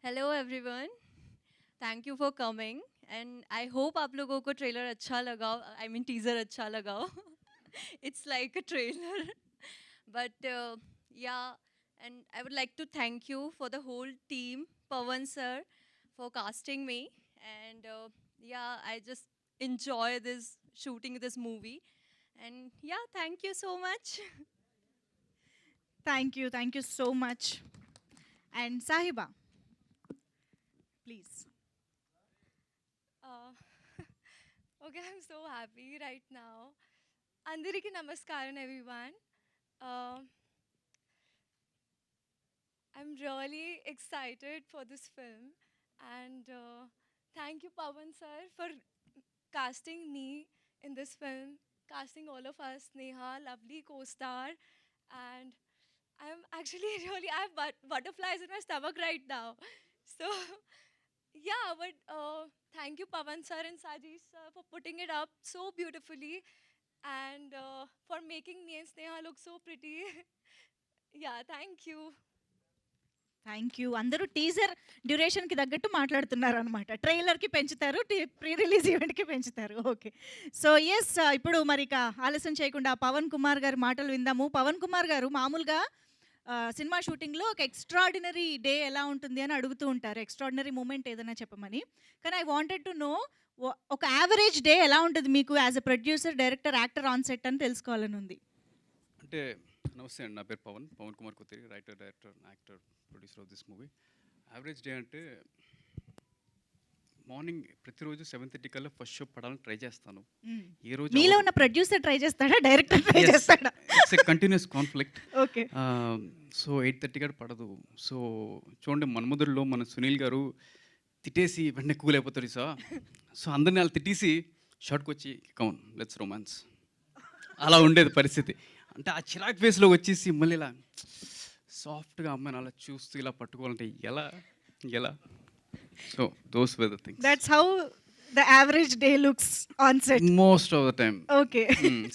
Hello everyone, thank you for coming and I hope आप लोगों को ट्रेलर अच्छा लगा, आई मीन टीज़र अच्छा लगा. It's like a trailer. But yeah, and I would like to thank you for the whole team, Pawan sir, for casting me. And yeah, I just enjoy this shooting this movie. And yeah, thank you so much. Thank you so much. And Sahiba, please. Uh, okay, I'm so happy right now. Andariki namaskaram, everyone. Uh, I'm really excited for this film, and thank you, Pawan sir, for casting me in this film, casting all of us, Neha, lovely co-star, and I'm actually really I have butterflies in my stomach right now. So yeah, but thank you, Pavan sir and Sajish sir, for putting it up so beautifully and for making me and Sneha look so pretty. Yeah, thank you. Thank you. అందరూ teaser డ్యూరేషన్కి తగ్గట్టు మాట్లాడుతున్నారు అనమాట. ట్రైలర్కి పెంచుతారు, pre release ఈవెంట్కి పెంచుతారు. Okay. So yes, ఇప్పుడు మరి ఇక ఆలస్యం చేయకుండా పవన్ కుమార్ గారి మాటలు విందాము. పవన్ కుమార్ గారు మామూలుగా సినిమా షూటింగ్లో ఒక ఎక్స్ట్రాడినరీ డే ఎలా ఉంటుంది అని అడుగుతూ ఉంటారు, ఎక్స్ట్రాడినరీ మూమెంట్ ఏదైనా చెప్పమని. కానీ ఐ వాంటెడ్ టు నో ఒక యావరేజ్ డే ఎలా ఉంటుంది మీకు as a producer, director, actor on set అని తెలుసుకోవాలని ఉంది. అంటే నమస్తే అండి, నా పేరు Pavan Kumar Kothari, writer, director, actor, producer of this movie. Average day అంటే మార్నింగ్ ప్రతిరోజు 7:30 కల్లా ఫస్ట్ షో పడాలని ట్రై చేస్తాను. ఏ రోజు మీలో ఉన్న ప్రొడ్యూసర్ ట్రై చేస్తాడా, డైరెక్టర్ ట్రై చేస్తాడా? It's a continuous conflict. Okay. So 8:30 కూడా పడదు. సో చూడండి, మన్మధుడిలో మన సునీల్ గారు తిట్టేసి వెంటనే కూల్ అయిపోతాడు సార్. సో అందరిని వాళ్ళు తిట్టేసి షార్ట్కి వచ్చి కౌన్ లెట్స్ రొమాన్స్, అలా ఉండేది పరిస్థితి. అంటే ఆ చిరాక్ ఫేస్లో వచ్చేసి మళ్ళీ ఇలా సాఫ్ట్గా అమ్మాయిని అలా చూస్తూ ఇలా పట్టుకోవాలంటే ఎలా ఎలా so those were the things. That's how the average day looks on set. Most of the time. Okay.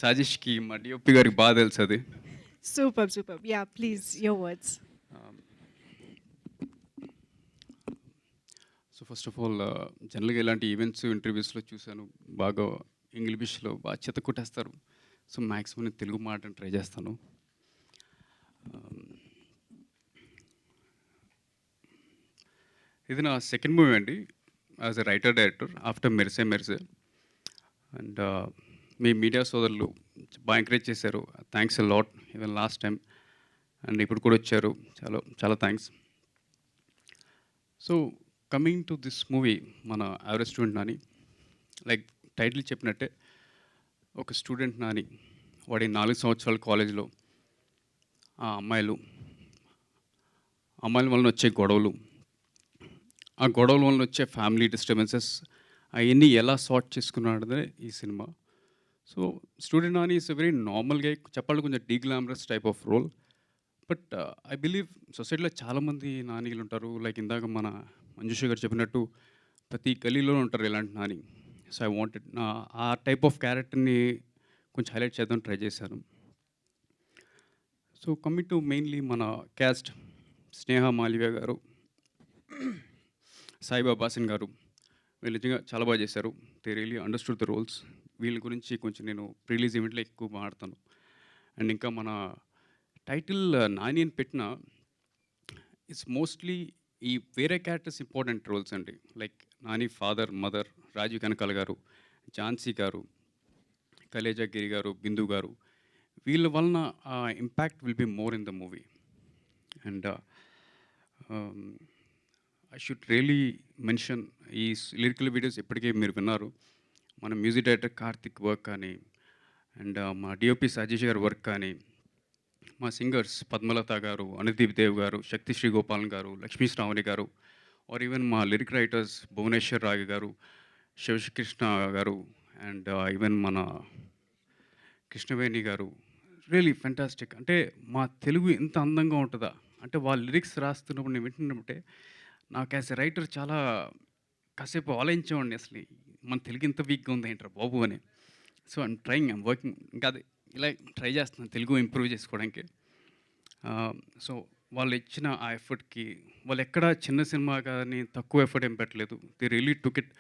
సాజిష్కి మా డిఓపి గారికి బాగా తెలుసు అది. Super super. Yeah please your words. So first of all జనరల్గా ఇలాంటి ఈవెంట్స్ ఇంటర్వ్యూస్లో చూశాను, బాగా ఇంగ్లీష్లో బాగా చెత్త కొట్టేస్తారు. సో మ్యాక్సిమం నేను తెలుగు మాట్లాడి ట్రై చేస్తాను. ఇది నా సెకండ్ మూవీ అండి as a writer director after Merise Merise. And మీ మీడియా సోదరులు బాగా ఎంకరేజ్ చేశారు, thanks a lot. Even last time and ఇప్పుడు కూడా వచ్చారు, చాలా చాలా thanks. So coming to this movie, మన average student Nani, like title చెప్పినట్టే ఒక స్టూడెంట్ నాని, వాడి 4 సంవత్సరాల కాలేజీలో ఆ అమ్మాయిల వలన వచ్చే గొడవలు, ఆ గొడవల వలన వచ్చే ఫ్యామిలీ డిస్టర్బెన్సెస్, అవన్నీ ఎలా సార్ట్ చేసుకున్నాడదే ఈ సినిమా. So student Nani is a very నార్మల్గా చెప్పాలి, కొంచెం deglamorous type of role. But I believe సొసైటీలో చాలామంది నానీలు ఉంటారు. లైక్ ఇందాక మన మంజుష గారు చెప్పినట్టు ప్రతి గలీలో ఉంటారు ఇలాంటి నాని. సో ఐ వాంటెడ్ ఆ టైప్ ఆఫ్ క్యారెక్టర్ని కొంచెం హైలైట్ చేద్దాం ట్రై చేశాను. సో కమింగ్ టు మెయిన్లీ మన క్యాస్ట్, స్నేహ మాల్వియా గారు, సాయిబాబా హాసన్ గారు, వీళ్ళు నిజంగా చాలా బాగా చేశారు. They really understood the roles. వీళ్ళ గురించి కొంచెం నేను రిలీజ్ ఈవెంట్లో ఎక్కువ మాట్లాడతాను. అండ్ ఇంకా మన టైటిల్ నాని అని పెట్టిన ఇట్స్ మోస్ట్లీ ఈ వేరే క్యారెక్టర్స్ ఇంపార్టెంట్ రోల్స్ అండి. Like Nani father, mother, Rajiv Kanakala గారు, ఝాన్సీ గారు, కలేజా గిరి గారు, బిందు గారు, వీళ్ళ వలన impact will be more in the movie. And I should really mention, ఈ లిరికల్ వీడియోస్ ఇప్పటికే మీరు విన్నారు. మన మ్యూజిక్ డైరెక్టర్ కార్తిక్ వర్క్ కానీ, అండ్ మా డిఓపి సజీష్ గారి వర్క్ కానీ, మా సింగర్స్ పద్మలత గారు, అనుదీప్ దేవ్ గారు, శక్తి శ్రీ గోపాలన్ గారు, లక్ష్మీ శ్రావణి గారు, ఆర్ ఈవెన్ మా లిరిక్ రైటర్స్ భువనేశ్వర్ రాగి గారు, శివకృష్ణ గారు, అండ్ ఈవెన్ మన కృష్ణవేణి గారు, రియలీ ఫెంటాస్టిక్. అంటే మా తెలుగు ఇంత అందంగా ఉంటుందా అంటే వాళ్ళ లిరిక్స్ రాస్తున్నప్పుడు నేను వింటున్నప్పుడే నాకు యాజ్ ఎ రైటర్ చాలా కాసేపు ఆలోచించేవాడిని, అసలు మన తెలుగు ఇంత వీక్గా ఉంది ఏంట్రా బాబు అని. సో ఐమ్ వర్కింగ్, ఇంకా అది ఇలా ట్రై చేస్తున్నాను తెలుగు ఇంప్రూవ్ చేసుకోవడానికి. సో వాళ్ళు ఇచ్చిన ఆ ఎఫర్ట్‌కి వాళ్ళు ఎక్కడ చిన్న సినిమా కానీ తక్కువ ఎఫర్ట్ ఏం పెట్టలేదు. దే రియల్లీ టుక్ ఇట్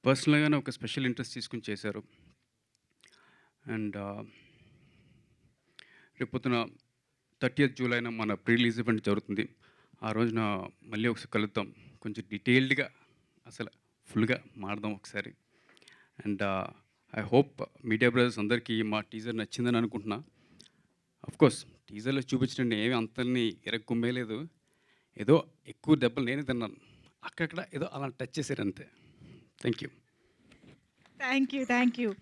పర్సనల్‌గానే ఒక స్పెషల్ ఇంట్రెస్ట్ తీసుకొని చేశారు. అండ్ రేపొద్దున 30th జూలైన మన ప్రీ రిలీజ్ ఈవెంట్ జరుగుతుంది. ఆ రోజున మళ్ళీ ఒకసారి కలుద్దాం. కొంచెం డీటెయిల్డ్‌గా అసలు ఫుల్‌గా మాట్లాడదాం ఒకసారి. And I hope media brothers అందరికీ మా టీజర్ నచ్చిందని అనుకుంటున్నా. ఆఫ్‌కోర్స్ టీజర్‌లో చూపించినట్టు ఏమి అంతల్ని ఇరగ్గొమ్మేయలేదు. ఏదో ఎక్కువ దెబ్బలు నేనే తిన్నాను. అక్కడక్కడ ఏదో అలా టచ్ చేశారు అంతే. Thank you. Thank you.